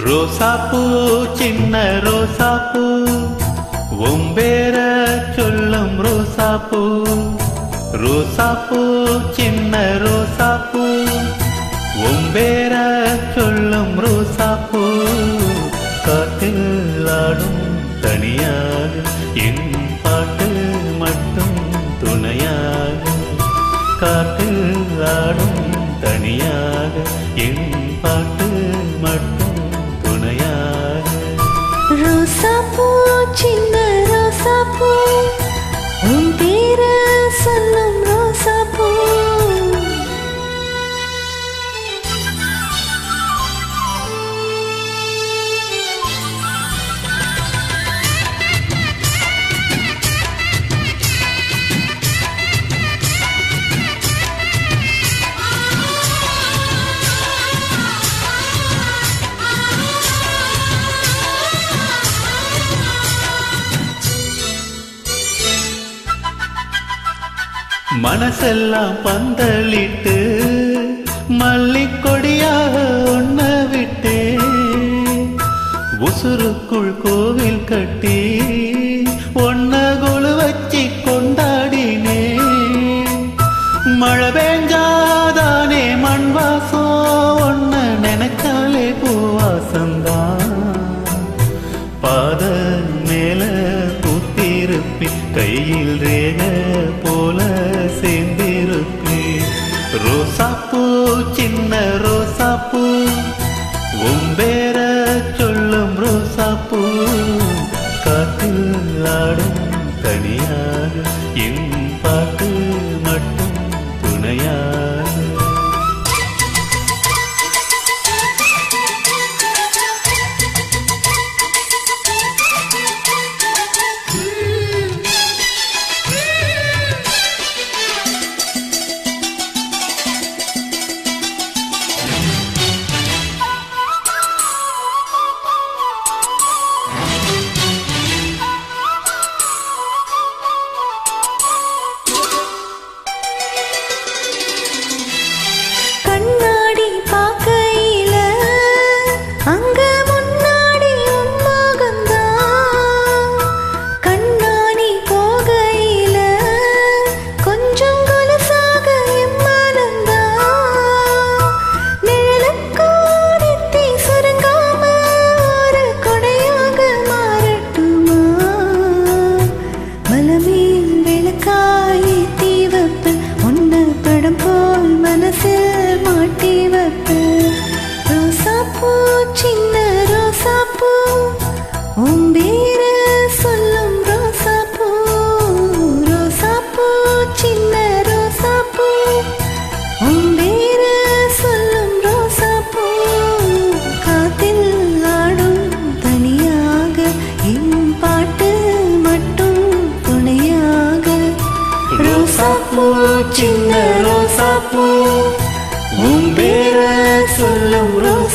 ரோசாப்பூ சின்ன ரோசாப்பூ உம்பேர சொல்லும் ரோசாப்பூ ரோசாப்பூ சின்ன ரோசாப்பூ உம்பேர சொல்லும் ரோசாப்பூ காற்றில் ஆடும் தனியாக என் பாட்டு மட்டும் துணையாக காற்றில் ஆடும் தனியாக என் பாட்டு மட்டும் துணையாக ரோசாப்பூ சின்ன ரோசாப்பூ உன் பேர சொல்லும் ரோசாப்பூ மனசெல்லாம் பந்தலிட்டு மல்லிக்கொடியாக ஒன்ன விட்டே உசுருக்குள் கோவில் கட்டி ஒன்ன கொலு வச்சி கொண்டாடினே மழை பெஞ்சாதானே மண் வாசம் ஒன்ன நினைச்சாலே பூவாசந்தான் பாத மேல பூத்திருப்பி கையில் ரேக போல சேர்ந்திருப்பி ரோசாப்பூ சின்ன ரோசாப்பூ உம்பேர சொல்லும் ரோசாப்பூ காற்றில் ஆடும் தனியாக என் பாட்டு மட்டும் துணையாக சின்ன ரோசாப்பூ உன் பேர சொல்லும் ரோசாப்பூ ரோசாப்பூ சின்ன ரோசாப்பூ உன் பேர சொல்லும் ரோசாப்பூ காத்தில் ஆடும் தனியாக என் பாட்டு மட்டும் துணையாக ரோசாப்பூ சின்ன ரோசாப்பூ உன் பேர சொல்லும் ரோசா